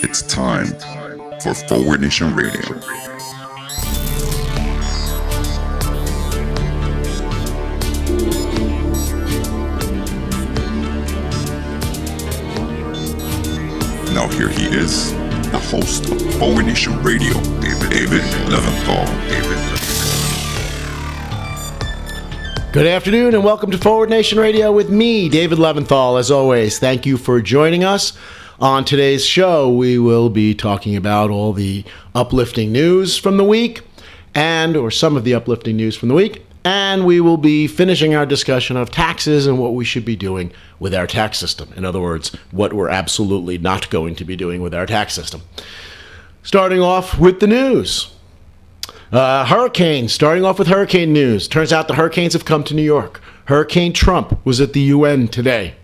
It's time for Forward Nation Radio. Now here he is, the host of Forward Nation Radio, David Leventhal. Good afternoon and welcome to Forward Nation Radio with me, David Leventhal. As always, thank you for joining us. On today's show, we will be talking about all the uplifting news from the week, or some of the uplifting news from the week, and we will be finishing our discussion of taxes and what we should be doing with our tax system. In other words, what we're absolutely not going to be doing with our tax system. Starting off with the news. Hurricanes, starting off with hurricane news. Turns out the hurricanes have come to New York. Hurricane Trump was at the UN today.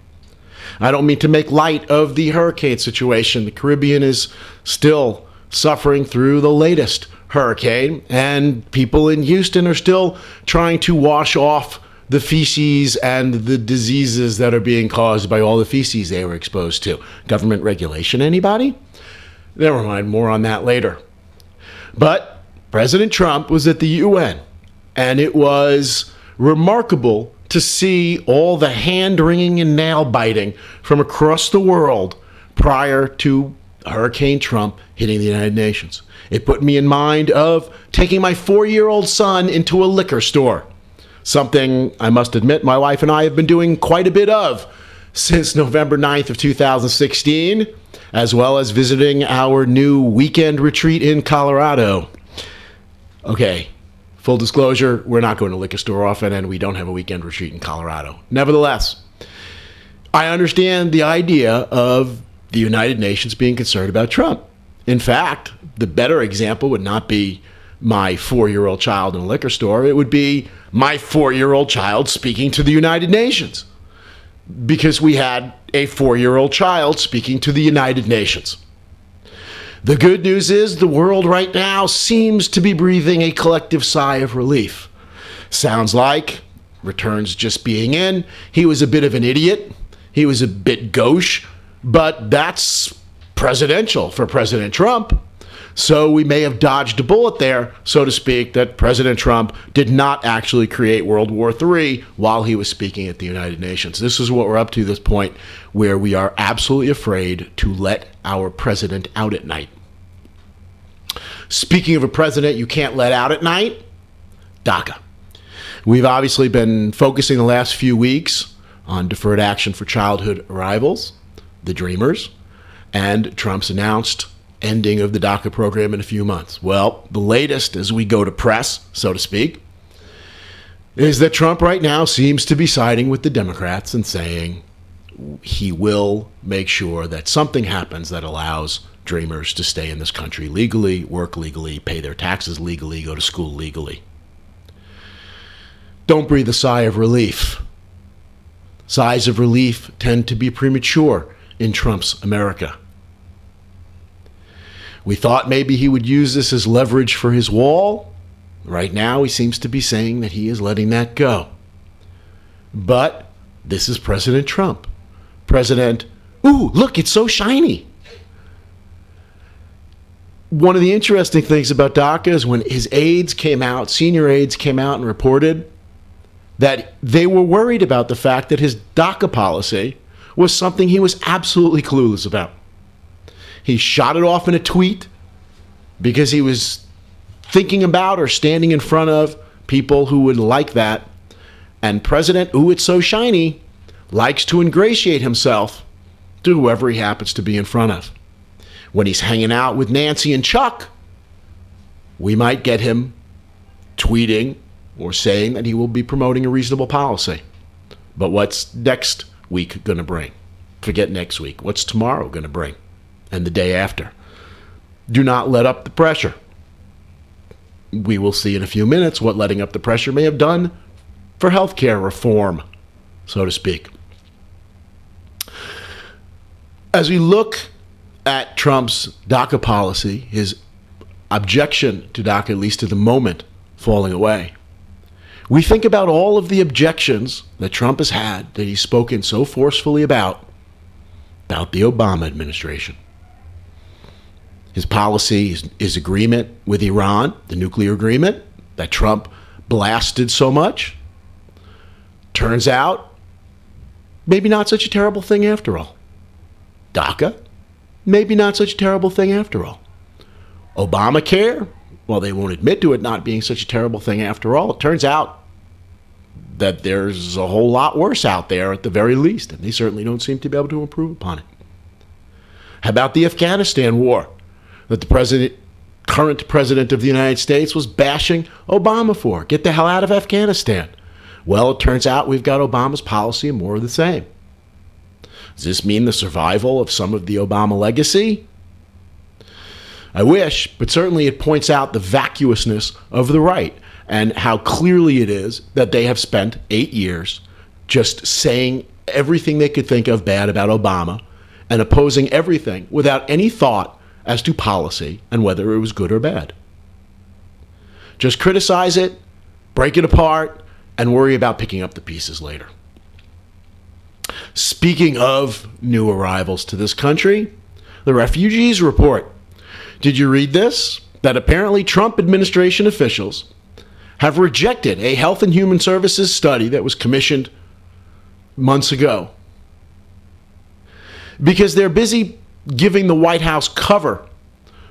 I don't mean to make light of the hurricane situation. The Caribbean is still suffering through the latest hurricane, and people in Houston are still trying to wash off the feces and the diseases that are being caused by all the feces they were exposed to. Government regulation, anybody? Never mind, more on that later. But President Trump was at the UN, and it was remarkable to see all the hand-wringing and nail-biting from across the world prior to Hurricane Trump hitting the United Nations. It put me in mind of taking my 4-year-old son into a liquor store, something I must admit my wife and I have been doing quite a bit of since November 9th of 2016, as well as visiting our new weekend retreat in Colorado. Okay. Full disclosure, we're not going to liquor store often, and we don't have a weekend retreat in Colorado. Nevertheless, I understand the idea of the United Nations being concerned about Trump. In fact, the better example would not be my 4-year-old child in a liquor store. It would be my 4-year-old child speaking to the United Nations, because we had a 4-year-old child speaking to the United Nations. The good news is the world right now seems to be breathing a collective sigh of relief. Sounds like, returns just being in, he was a bit of an idiot, he was a bit gauche, but that's presidential for President Trump. So we may have dodged a bullet there, so to speak, that President Trump did not actually create World War III while he was speaking at the United Nations. This is what we're up to this point, where we are absolutely afraid to let our president out at night. Speaking of a president you can't let out at night, DACA. We've obviously been focusing the last few weeks on deferred action for childhood arrivals, the Dreamers, and Trump's announced ending of the DACA program in a few months. Well, the latest as we go to press, so to speak, is that Trump right now seems to be siding with the Democrats and saying he will make sure that something happens that allows Dreamers to stay in this country legally, work legally, pay their taxes legally, go to school legally. Don't breathe a sigh of relief. Sighs of relief tend to be premature in Trump's America. We thought maybe he would use this as leverage for his wall. Right now, he seems to be saying that he is letting that go. But this is President Trump. Ooh, look, it's so shiny. One of the interesting things about DACA is when his aides came out, senior aides came out and reported that they were worried about the fact that his DACA policy was something he was absolutely clueless about. He shot it off in a tweet because he was thinking about or standing in front of people who would like that. And President, ooh, it's so shiny, likes to ingratiate himself to whoever he happens to be in front of. When he's hanging out with Nancy and Chuck, we might get him tweeting or saying that he will be promoting a reasonable policy. But what's next week going to bring? Forget next week. What's tomorrow going to bring? And the day after? Do not let up the pressure. We will see in a few minutes what letting up the pressure may have done for healthcare reform, so to speak. As we look at Trump's DACA policy, his objection to DACA, at least at the moment, falling away, we think about all of the objections that Trump has had, that he's spoken so forcefully about, about the Obama administration. His policy, his agreement with Iran, the nuclear agreement that Trump blasted so much, turns out maybe not such a terrible thing after all. DACA, maybe not such a terrible thing after all. Obamacare, well, they won't admit to it not being such a terrible thing after all. It turns out that there's a whole lot worse out there at the very least, and they certainly don't seem to be able to improve upon it. How about the Afghanistan war that the current president of the United States was bashing Obama for? Get the hell out of Afghanistan. Well, it turns out we've got Obama's policy and more of the same. Does this mean the survival of some of the Obama legacy? I wish, but certainly it points out the vacuousness of the right and how clearly it is that they have spent 8 years just saying everything they could think of bad about Obama and opposing everything without any thought as to policy and whether it was good or bad. Just criticize it, break it apart, and worry about picking up the pieces later. Speaking of new arrivals to this country, the refugees report. Did you read this? That apparently Trump administration officials have rejected a Health and Human Services study that was commissioned months ago because they're busy giving the White House cover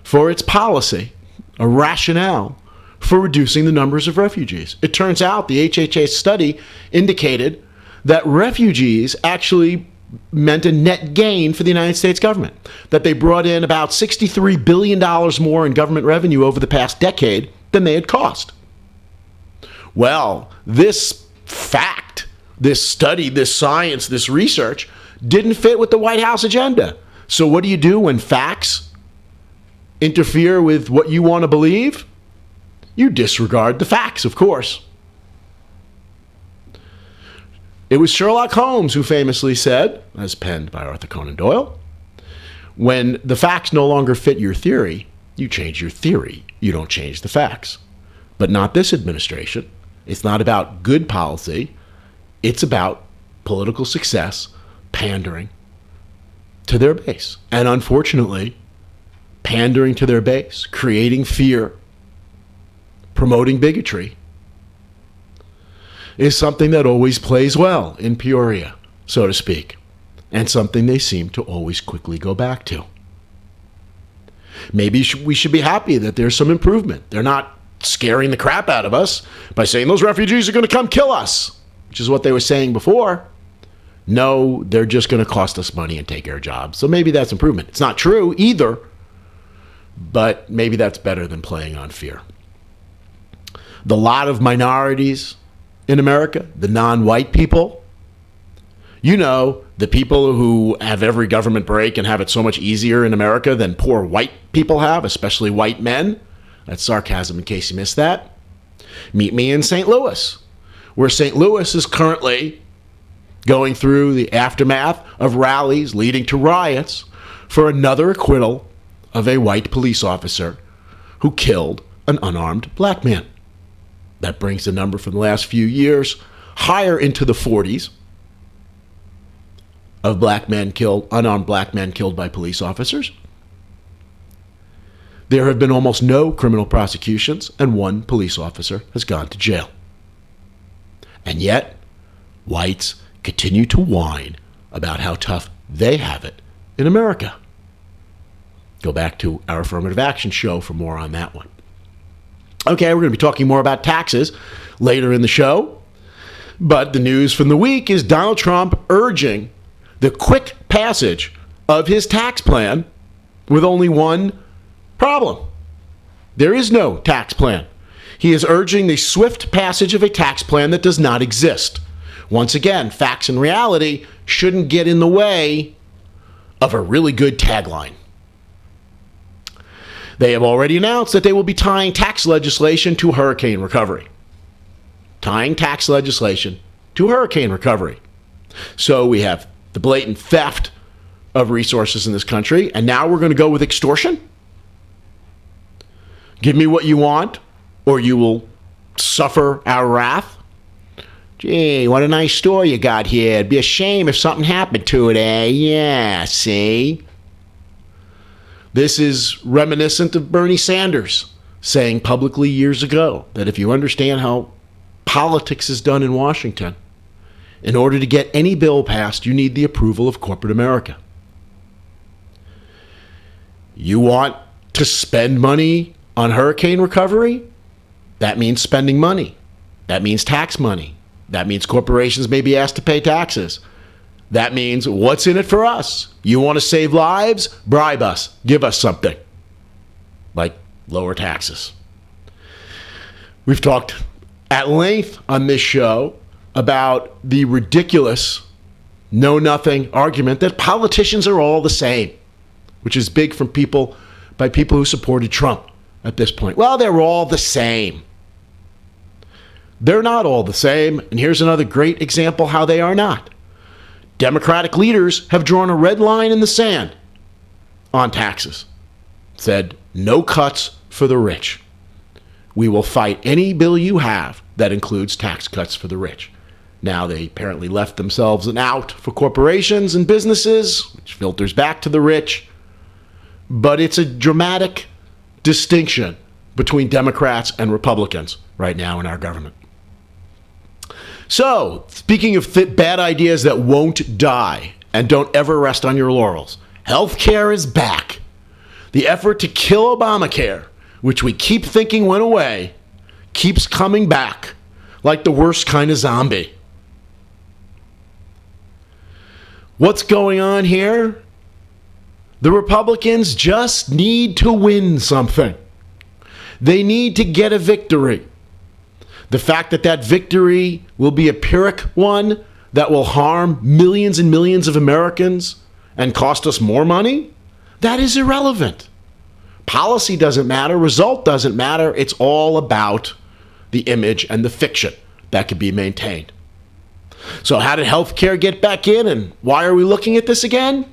for its policy, a rationale for reducing the numbers of refugees. It turns out the HHS study indicated that refugees actually meant a net gain for the United States government, that they brought in about $63 billion more in government revenue over the past decade than they had cost. Well, this fact, this study, this science, this research didn't fit with the White House agenda. So what do you do when facts interfere with what you want to believe? You disregard the facts, of course. It was Sherlock Holmes who famously said, as penned by Arthur Conan Doyle, when the facts no longer fit your theory, you change your theory. You don't change the facts. But not this administration. It's not about good policy. It's about political success, pandering to their base. And unfortunately, pandering to their base, creating fear, promoting bigotry, is something that always plays well in Peoria, so to speak, and something they seem to always quickly go back to. Maybe we should be happy that there's some improvement. They're not scaring the crap out of us by saying those refugees are going to come kill us, which is what they were saying before. No, they're just going to cost us money and take our jobs. So maybe that's improvement. It's not true either, but maybe that's better than playing on fear. The lot of minorities in America, the non-white people, you know, the people who have every government break and have it so much easier in America than poor white people have, especially white men. That's sarcasm in case you missed that. Meet me in St. Louis, where St. Louis is currently going through the aftermath of rallies leading to riots for another acquittal of a white police officer who killed an unarmed black man. That brings the number from the last few years higher into the 40s of unarmed black men killed by police officers. There have been almost no criminal prosecutions, and one police officer has gone to jail. And yet, whites continue to whine about how tough they have it in America. Go back to our affirmative action show for more on that one. Okay, we're going to be talking more about taxes later in the show. But the news from the week is Donald Trump urging the quick passage of his tax plan with only one problem. There is no tax plan. He is urging the swift passage of a tax plan that does not exist. Once again, facts and reality shouldn't get in the way of a really good tagline. They have already announced that they will be tying tax legislation to hurricane recovery. Tying tax legislation to hurricane recovery. So we have the blatant theft of resources in this country, and now we're going to go with extortion? Give me what you want, or you will suffer our wrath? Gee, what a nice store you got here. It'd be a shame if something happened to it, eh? Yeah, see? This is reminiscent of Bernie Sanders saying publicly years ago that if you understand how politics is done in Washington, in order to get any bill passed, you need the approval of corporate America. You want to spend money on hurricane recovery? That means spending money. That means tax money. That means corporations may be asked to pay taxes. That means what's in it for us? You want to save lives? Bribe us. Give us something. Like lower taxes. We've talked at length on this show about the ridiculous know-nothing argument that politicians are all the same, which is big from people who supported Trump at this point. Well, they're all the same. They're not all the same, and here's another great example how they are not. Democratic leaders have drawn a red line in the sand on taxes. Said, no cuts for the rich. We will fight any bill you have that includes tax cuts for the rich. Now they apparently left themselves an out for corporations and businesses, which filters back to the rich. But it's a dramatic distinction between Democrats and Republicans right now in our government. So, speaking of bad ideas that won't die and don't ever rest on your laurels, healthcare is back. The effort to kill Obamacare, which we keep thinking went away, keeps coming back like the worst kind of zombie. What's going on here? The Republicans just need to win something. They need to get a victory. The fact that that victory will be a Pyrrhic one that will harm millions and millions of Americans and cost us more money, that is irrelevant. Policy doesn't matter. Result doesn't matter. It's all about the image and the fiction that could be maintained. So how did healthcare get back in, and why are we looking at this again?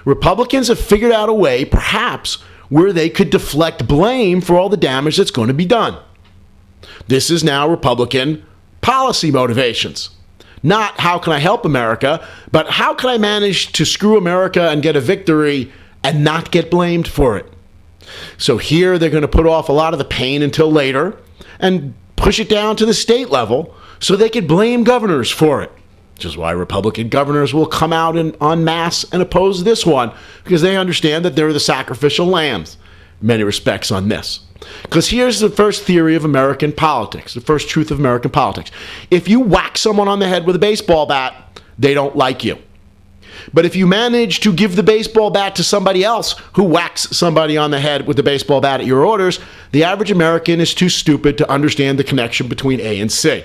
Republicans have figured out a way, perhaps, where they could deflect blame for all the damage that's going to be done. This is now Republican policy motivations. Not how can I help America, but how can I manage to screw America and get a victory and not get blamed for it? So here they're going to put off a lot of the pain until later and push it down to the state level so they could blame governors for it. Which is why Republican governors will come out en masse and oppose this one, because they understand that they're the sacrificial lambs in many respects on this. Because here's the first theory of American politics, the first truth of American politics. If you whack someone on the head with a baseball bat, they don't like you. But if you manage to give the baseball bat to somebody else who whacks somebody on the head with the baseball bat at your orders, the average American is too stupid to understand the connection between A and C.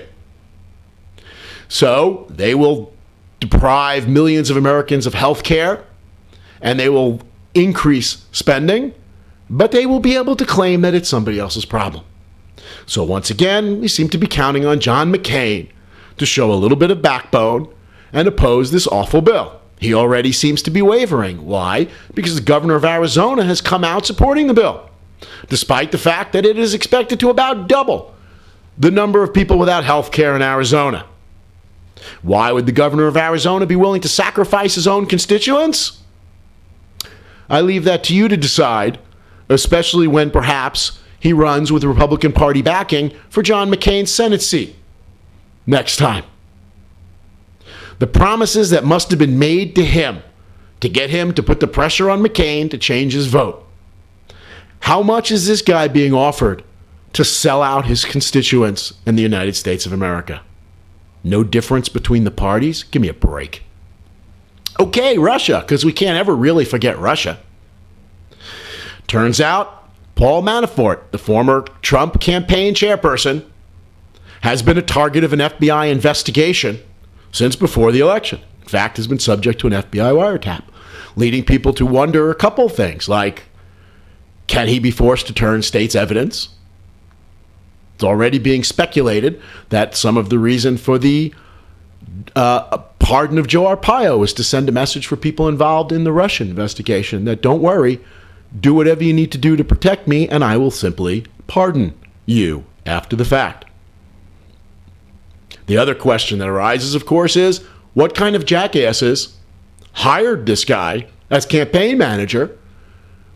So they will deprive millions of Americans of health care, and they will increase spending, but they will be able to claim that it's somebody else's problem. So once again, we seem to be counting on John McCain to show a little bit of backbone and oppose this awful bill. He already seems to be wavering. Why? Because the governor of Arizona has come out supporting the bill, despite the fact that it is expected to about double the number of people without health care in Arizona. Why would the governor of Arizona be willing to sacrifice his own constituents? I leave that to you to decide, especially when perhaps he runs with the Republican Party backing for John McCain's Senate seat next time. The promises that must have been made to him to get him to put the pressure on McCain to change his vote. How much is this guy being offered to sell out his constituents in the United States of America? No difference between the parties? Give me a break. Okay, Russia, because we can't ever really forget Russia. Turns out, Paul Manafort, the former Trump campaign chairperson, has been a target of an FBI investigation since before the election. In fact, has been subject to an FBI wiretap, leading people to wonder a couple things, like, can he be forced to turn state's evidence? It's already being speculated that some of the reason for the pardon of Joe Arpaio is to send a message for people involved in the Russian investigation that, don't worry, do whatever you need to do to protect me, and I will simply pardon you after the fact. The other question that arises, of course, is what kind of jackasses hired this guy as campaign manager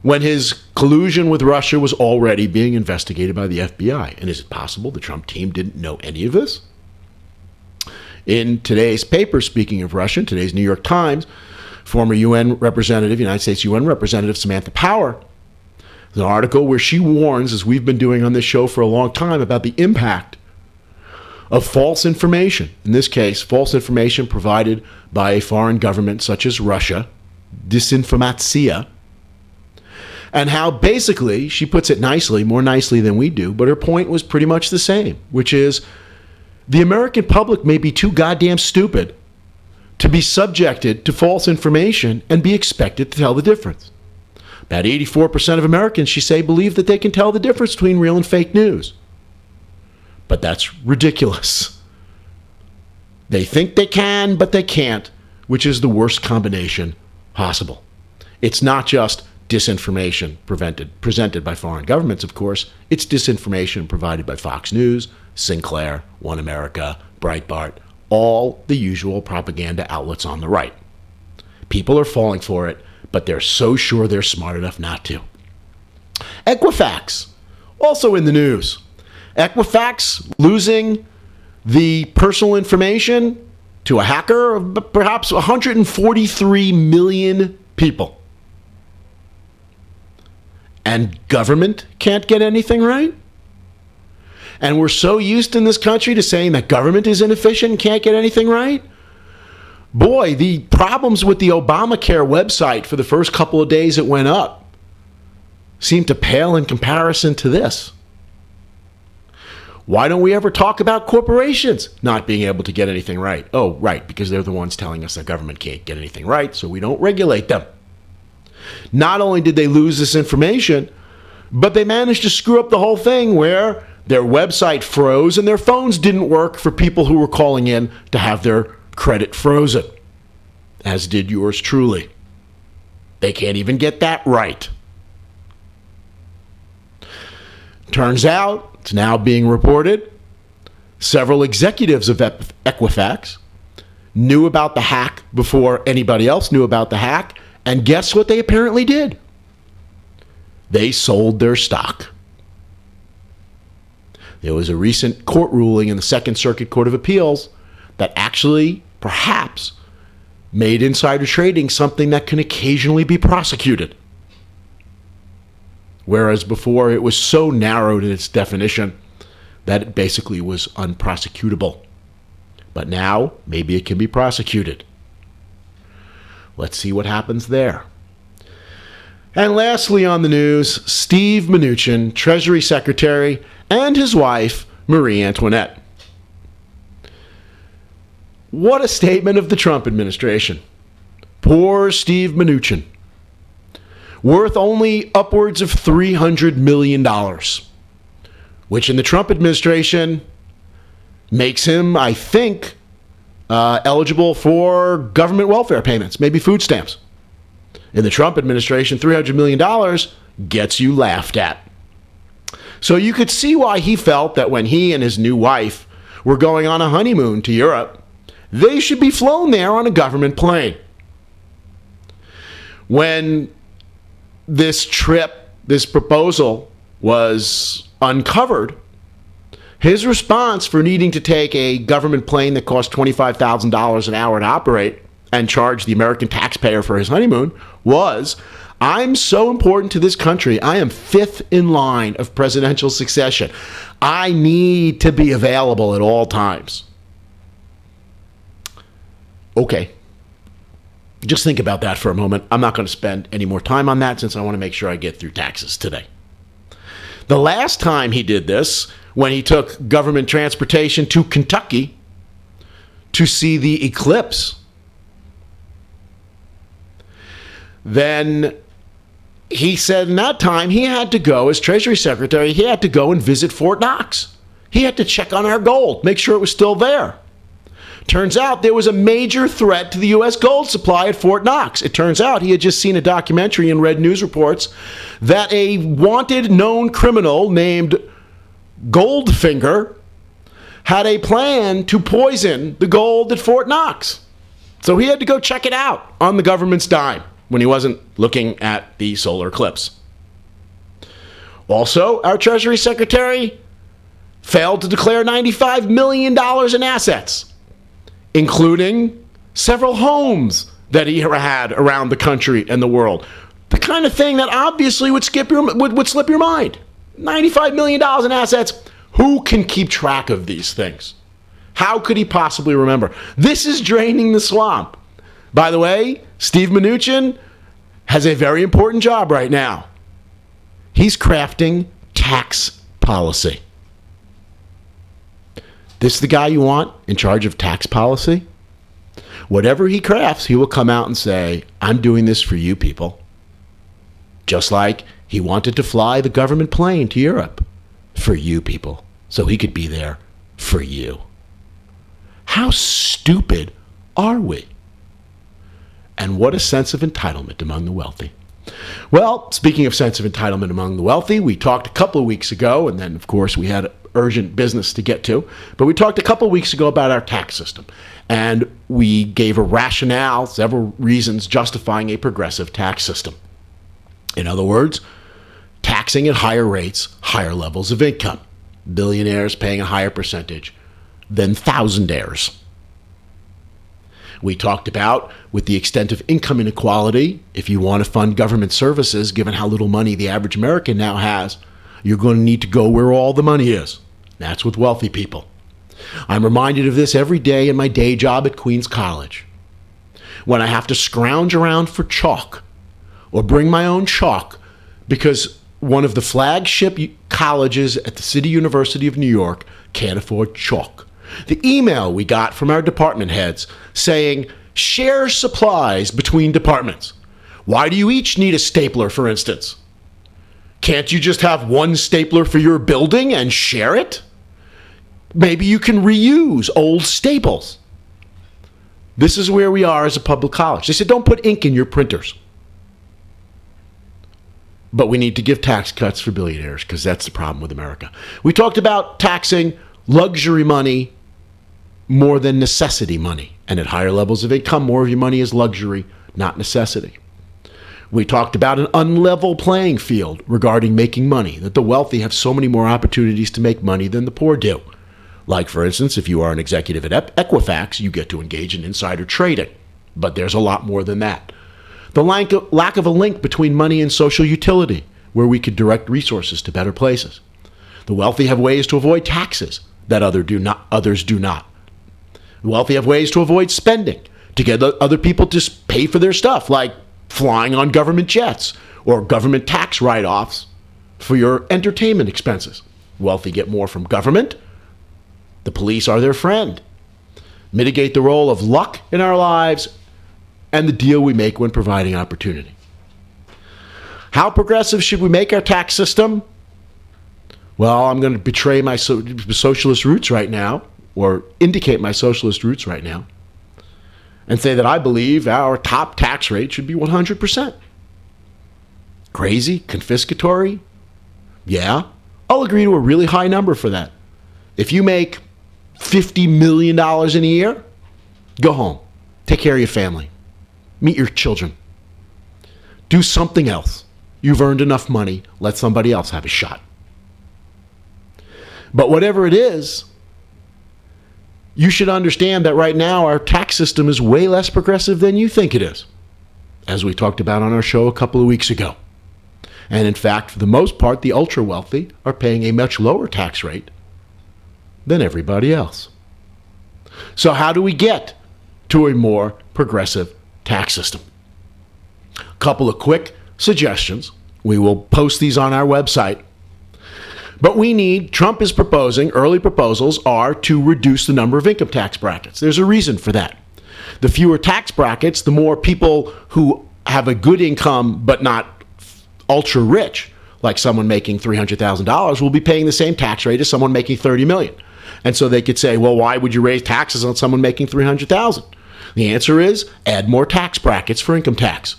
when his collusion with Russia was already being investigated by the FBI? And is it possible the Trump team didn't know any of this? In today's paper, speaking of Russia, today's New York Times, former UN representative, United States UN representative Samantha Power, there's an article where she warns, as we've been doing on this show for a long time, about the impact of false information. In this case, false information provided by a foreign government such as Russia, disinformatia, and how basically, she puts it nicely, more nicely than we do, but her point was pretty much the same, which is the American public may be too goddamn stupid to be subjected to false information and be expected to tell the difference. About 84% of Americans, she say, believe that they can tell the difference between real and fake news. But that's ridiculous. They think they can, but they can't, which is the worst combination possible. It's not just disinformation presented by foreign governments, of course. It's disinformation provided by Fox News, Sinclair, One America, Breitbart, all the usual propaganda outlets on the right. People are falling for it, but they're so sure they're smart enough not to. Equifax, also in the news. Equifax losing the personal information to a hacker of perhaps 143 million people. And government can't get anything right? And we're so used in this country to saying that government is inefficient and can't get anything right? Boy, the problems with the Obamacare website for the first couple of days it went up seem to pale in comparison to this. Why don't we ever talk about corporations not being able to get anything right? Oh, right, because they're the ones telling us that government can't get anything right, so we don't regulate them. Not only did they lose this information, but they managed to screw up the whole thing where their website froze and their phones didn't work for people who were calling in to have their credit frozen, as did yours truly. They can't even get that right. Turns out, it's now being reported, several executives of Equifax knew about the hack before anybody else knew about the hack, and guess what they apparently did? They sold their stock. There was a recent court ruling in the Second Circuit Court of Appeals that actually, perhaps, made insider trading something that can occasionally be prosecuted. Whereas before it was so narrowed in its definition that it basically was unprosecutable. But now, maybe it can be prosecuted. Let's see what happens there. And lastly on the news, Steve Mnuchin, Treasury Secretary, and his wife, Marie Antoinette. What a statement of the Trump administration. Poor Steve Mnuchin. Worth only upwards of $300 million, which in the Trump administration makes him, I think, eligible for government welfare payments, maybe food stamps. In the Trump administration, $300 million gets you laughed at. So you could see why he felt that when he and his new wife were going on a honeymoon to Europe, they should be flown there on a government plane. When this trip, this proposal was uncovered, his response for needing to take a government plane that cost $25,000 an hour to operate and charge the American taxpayer for his honeymoon was, I'm so important to this country, I am fifth in line of presidential succession. I need to be available at all times. Okay. Just think about that for a moment. I'm not going to spend any more time on that since I want to make sure I get through taxes today. The last time he did this, when he took government transportation to Kentucky to see the eclipse, then he said in that time he had to go, as Treasury Secretary, he had to go and visit Fort Knox. He had to check on our gold, make sure it was still there. Turns out there was a major threat to the U.S. gold supply at Fort Knox. It turns out he had just seen a documentary and read news reports that a wanted known criminal named Goldfinger had a plan to poison the gold at Fort Knox. So he had to go check it out on the government's dime when he wasn't looking at the solar eclipse. Also, our Treasury Secretary failed to declare $95 million in assets, including several homes that he had around the country and the world. The kind of thing that obviously would slip your mind. $95 million in assets. Who can keep track of these things? How could he possibly remember? This is draining the swamp. By the way, Steve Mnuchin has a very important job right now. He's crafting tax policy. This is the guy you want in charge of tax policy? Whatever he crafts, he will come out and say, I'm doing this for you people. Just like he wanted to fly the government plane to Europe for you people, so he could be there for you. How stupid are we? And what a sense of entitlement among the wealthy. Well, speaking of sense of entitlement among the wealthy, we talked a couple of weeks ago, and then, of course, we had urgent business to get to, but we talked a couple of weeks ago about our tax system, and we gave a rationale, several reasons justifying a progressive tax system. In other words, taxing at higher rates, higher levels of income. Billionaires paying a higher percentage than thousandaires. We talked about, with the extent of income inequality, if you want to fund government services, given how little money the average American now has, you're going to need to go where all the money is. That's with wealthy people. I'm reminded of this every day in my day job at Queens College. When I have to scrounge around for chalk or bring my own chalk because one of the flagship colleges at the City University of New York can't afford chalk. The email we got from our department heads saying, share supplies between departments. Why do you each need a stapler, for instance? Can't you just have one stapler for your building and share it? Maybe you can reuse old staples. This is where we are as a public college. They said, don't put ink in your printers. But we need to give tax cuts for billionaires because that's the problem with America. We talked about taxing luxury money more than necessity money. And at higher levels of income, more of your money is luxury, not necessity. We talked about an unlevel playing field regarding making money, that the wealthy have so many more opportunities to make money than the poor do. Like, for instance, if you are an executive at Equifax, you get to engage in insider trading. But there's a lot more than that. The lack of a link between money and social utility, where we could direct resources to better places. The wealthy have ways to avoid taxes that others do not. The wealthy have ways to avoid spending, to get other people to pay for their stuff, like flying on government jets or government tax write-offs for your entertainment expenses. Wealthy get more from government. The police are their friend. Mitigate the role of luck in our lives and the deal we make when providing opportunity. How progressive should we make our tax system? Well, I'm going to betray my socialist roots right now, or indicate my socialist roots right now, and say that I believe our top tax rate should be 100%. Crazy? Confiscatory? Yeah, I'll agree to a really high number for that. If you make $50 million in a year, go home. Take care of your family. Meet your children. Do something else. You've earned enough money. Let somebody else have a shot. But whatever it is, you should understand that right now our tax system is way less progressive than you think it is, as we talked about on our show a couple of weeks ago. And in fact, for the most part, the ultra wealthy are paying a much lower tax rate than everybody else. So how do we get to a more progressive tax system? A couple of quick suggestions. We will post these on our website. But Trump is proposing, early proposals are to reduce the number of income tax brackets. There's a reason for that. The fewer tax brackets, the more people who have a good income but not ultra rich, like someone making $300,000, will be paying the same tax rate as someone making $30 million. And so they could say, well, why would you raise taxes on someone making $300,000? The answer is add more tax brackets for income tax.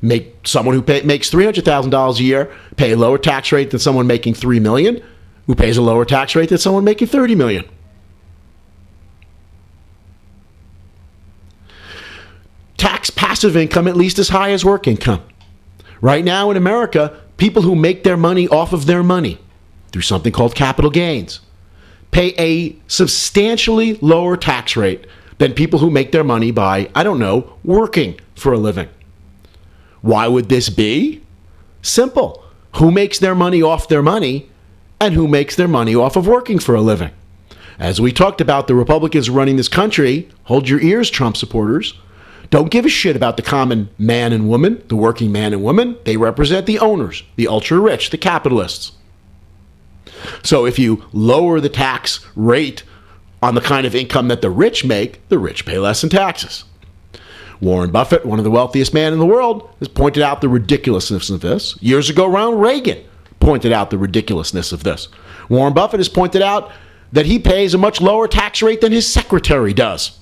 Make someone who makes $300,000 a year pay a lower tax rate than someone making $3 million. who pays a lower tax rate than someone making $30 million. Tax passive income at least as high as work income. Right now in America, people who make their money off of their money through something called capital gains pay a substantially lower tax rate than people who make their money by, working for a living. Why would this be? Simple. Who makes their money off their money and who makes their money off of working for a living? As we talked about, the Republicans running this country, hold your ears, Trump supporters, don't give a shit about the common man and woman, the working man and woman. They represent the owners, the ultra-rich, the capitalists. So if you lower the tax rate on the kind of income that the rich make, the rich pay less in taxes. Warren Buffett, one of the wealthiest men in the world, has pointed out the ridiculousness of this. Years ago, Ronald Reagan pointed out the ridiculousness of this. Warren Buffett has pointed out that he pays a much lower tax rate than his secretary does.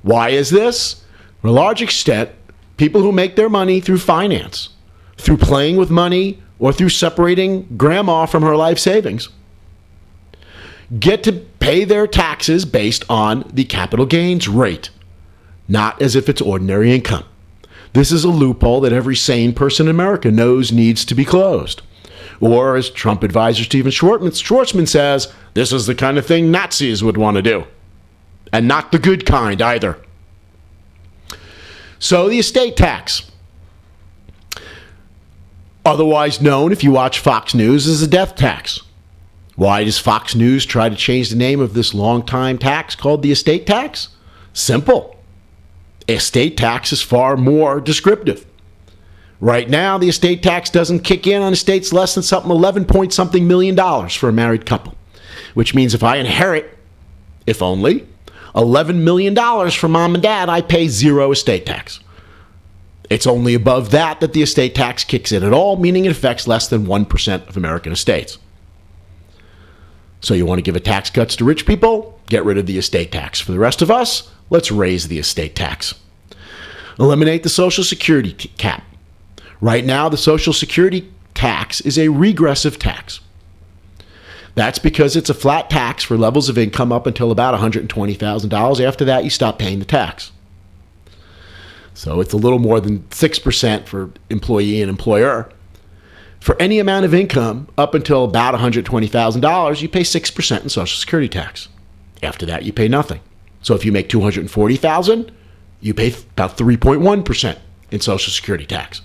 Why is this? To a large extent, people who make their money through finance, through playing with money, or through separating grandma from her life savings, get to pay their taxes based on the capital gains rate, not as if it's ordinary income. This is a loophole that every sane person in America knows needs to be closed. Or, as Trump advisor Stephen Schwarzman says, this is the kind of thing Nazis would want to do. And not the good kind either. So the estate tax, otherwise known, if you watch Fox News, as a death tax. Why does Fox News try to change the name of this long-time tax called the estate tax? Simple. Estate tax is far more descriptive. Right now, the estate tax doesn't kick in on estates less than something 11 point something million dollars for a married couple, which means if I inherit, if only, $11 million from mom and dad, I pay zero estate tax. It's only above that the estate tax kicks in at all, meaning it affects less than 1% of American estates. So you want to give a tax cuts to rich people? Get rid of the estate tax. For the rest of us, let's raise the estate tax. Eliminate the Social Security cap. Right now, the Social Security tax is a regressive tax. That's because it's a flat tax for levels of income up until about $120,000. After that, you stop paying the tax. So it's a little more than 6% for employee and employer. For any amount of income up until about $120,000, you pay 6% in Social Security tax. After that, you pay nothing. So if you make $240,000, you pay about 3.1% in Social Security tax.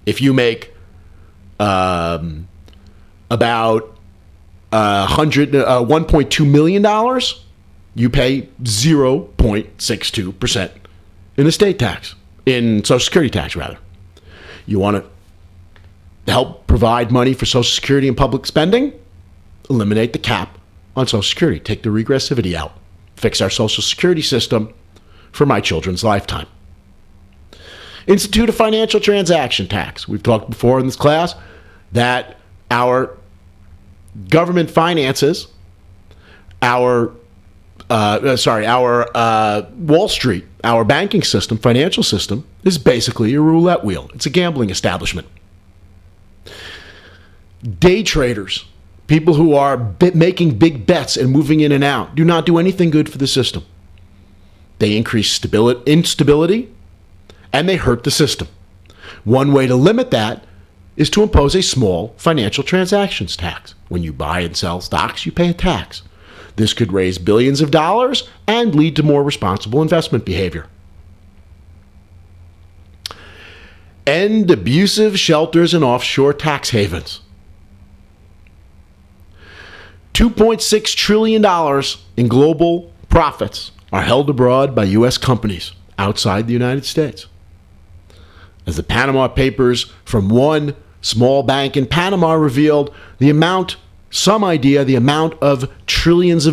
If you make about $1.2 million, you pay 0.62% in estate tax, in Social Security tax, rather. You want to help provide money for Social Security and public spending? Eliminate the cap on Social Security. Take the regressivity out. Fix our Social Security system for my children's lifetime. Institute a financial transaction tax. We've talked before in this class that our government finances, our Wall Street, our banking system, financial system, is basically a roulette wheel. It's a gambling establishment. Day traders, people who are making big bets and moving in and out, do not do anything good for the system. They increase instability, and they hurt the system. One way to limit that is to impose a small financial transactions tax. When you buy and sell stocks, you pay a tax. This could raise billions of dollars and lead to more responsible investment behavior. End abusive shelters and offshore tax havens. $2.6 trillion in global profits are held abroad by U.S. companies outside the United States. As the Panama Papers from one small bank in Panama revealed, the number of trillions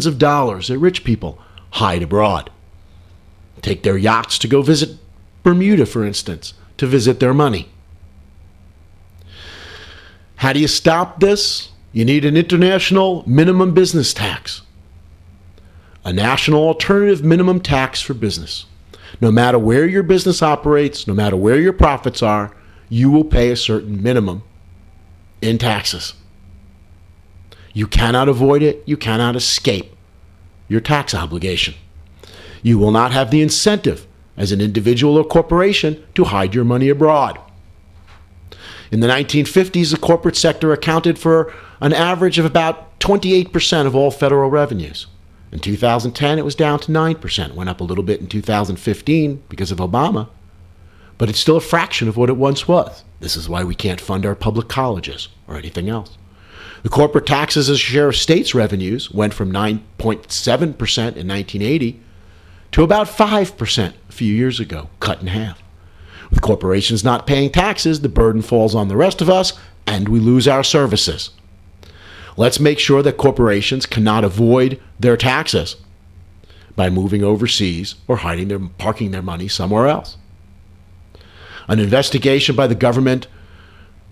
of dollars that rich people hide abroad. Take their yachts to go visit Bermuda, for instance, to visit their money. How do you stop this? You need an international minimum business tax. A national alternative minimum tax for business. No matter where your business operates, no matter where your profits are, you will pay a certain minimum in taxes. You cannot avoid it. You cannot escape your tax obligation. You will not have the incentive as an individual or corporation to hide your money abroad. In the 1950s, the corporate sector accounted for an average of about 28% of all federal revenues. In 2010, it was down to 9%. Went up a little bit in 2015 because of Obama, but it's still a fraction of what it once was. This is why we can't fund our public colleges or anything else. The corporate taxes as a share of states' revenues went from 9.7% in 1980 to about 5% a few years ago, cut in half. With corporations not paying taxes, the burden falls on the rest of us, and we lose our services. Let's make sure that corporations cannot avoid their taxes by moving overseas or parking their money somewhere else. An investigation by the Government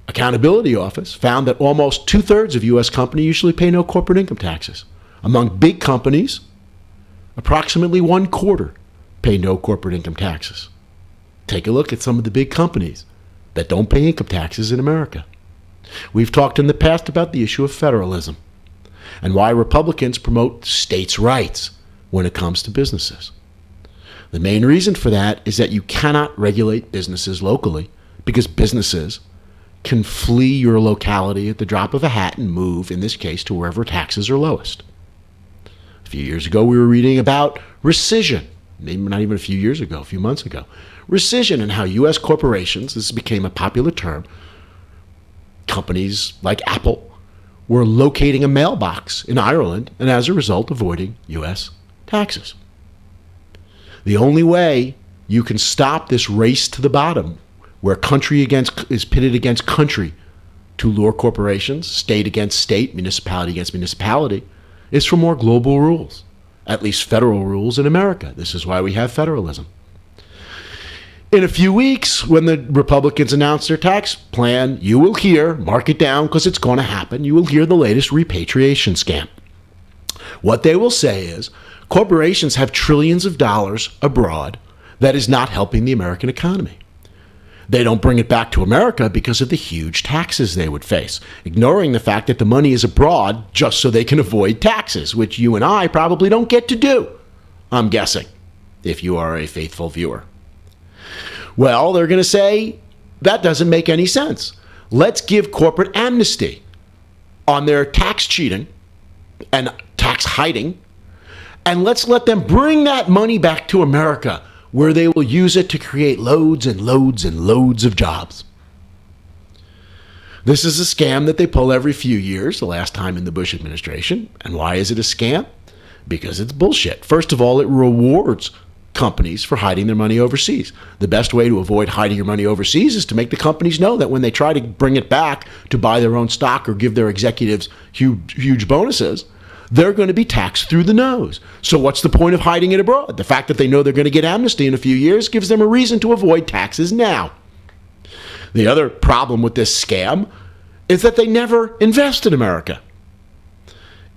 Accountability Office found that almost 2/3 of U.S. companies usually pay no corporate income taxes. Among big companies, approximately 1/4 pay no corporate income taxes. Take a look at some of the big companies that don't pay income taxes in America. We've talked in the past about the issue of federalism and why Republicans promote states' rights when it comes to businesses. The main reason for that is that you cannot regulate businesses locally because businesses can flee your locality at the drop of a hat and move, in this case, to wherever taxes are lowest. A few years ago, we were reading about rescission. Maybe not even a few years ago, a few months ago. Rescission and how U.S. corporations, this became a popular term, companies like Apple were locating a mailbox in Ireland and as a result avoiding U.S. taxes. The only way you can stop this race to the bottom where country is pitted against country to lure corporations, state against state, municipality against municipality, is for more global rules, at least federal rules in America. This is why we have federalism. In a few weeks, when the Republicans announce their tax plan, you will hear, mark it down because it's going to happen, you will hear the latest repatriation scam. What they will say is, corporations have trillions of dollars abroad that is not helping the American economy. They don't bring it back to America because of the huge taxes they would face, ignoring the fact that the money is abroad just so they can avoid taxes, which you and I probably don't get to do, I'm guessing, if you are a faithful viewer. Well, they're going to say, that doesn't make any sense. Let's give corporate amnesty on their tax cheating and tax hiding, and let's let them bring that money back to America, where they will use it to create loads and loads and loads of jobs. This is a scam that they pull every few years, the last time in the Bush administration. And why is it a scam? Because it's bullshit. First of all, it rewards companies for hiding their money overseas. The best way to avoid hiding your money overseas is to make the companies know that when they try to bring it back to buy their own stock or give their executives huge bonuses, they're going to be taxed through the nose. So what's the point of hiding it abroad? The fact that they know they're going to get amnesty in a few years gives them a reason to avoid taxes now. The other problem with this scam is that they never invest in America.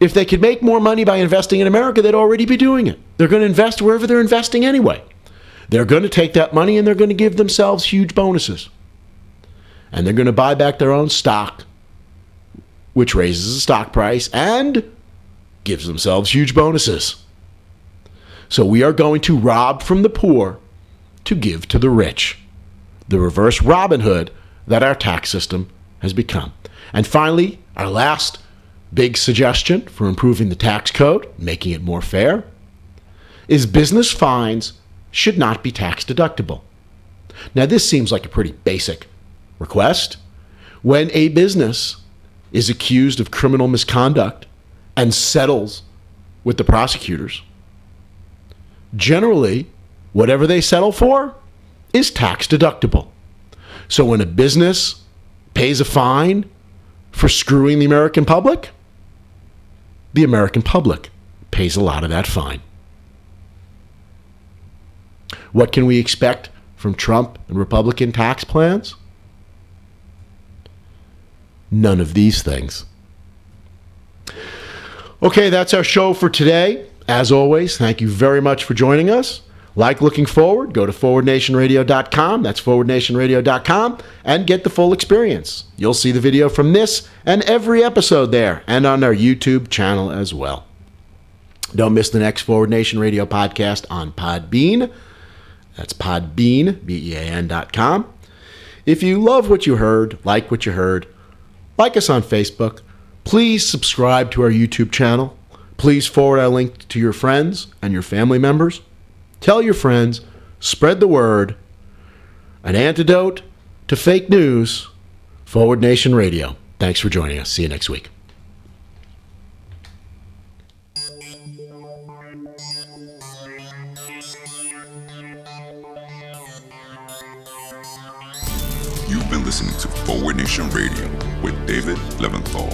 If they could make more money by investing in America, they'd already be doing it. They're going to invest wherever they're investing anyway. They're going to take that money and they're going to give themselves huge bonuses. And they're going to buy back their own stock, which raises the stock price and gives themselves huge bonuses. So we are going to rob from the poor to give to the rich. The reverse Robin Hood that our tax system has become. And finally, our last big suggestion for improving the tax code, making it more fair, is business fines should not be tax deductible. Now, this seems like a pretty basic request. When a business is accused of criminal misconduct and settles with the prosecutors, generally, whatever they settle for is tax deductible. So when a business pays a fine for screwing the American public pays a lot of that fine. What can we expect from Trump and Republican tax plans? None of these things. Okay, that's our show for today. As always, thank you very much for joining us. Like looking forward, go to forwardnationradio.com. That's forwardnationradio.com and get the full experience. You'll see the video from this and every episode there and on our YouTube channel as well. Don't miss the next Forward Nation Radio podcast on Podbean. That's Podbean, BEAN.com. If you love what you heard, like us on Facebook. Please subscribe to our YouTube channel. Please forward our link to your friends and your family members. Tell your friends. Spread the word. An antidote to fake news. Forward Nation Radio. Thanks for joining us. See you next week. You've been listening to Forward Nation Radio with David Leventhal.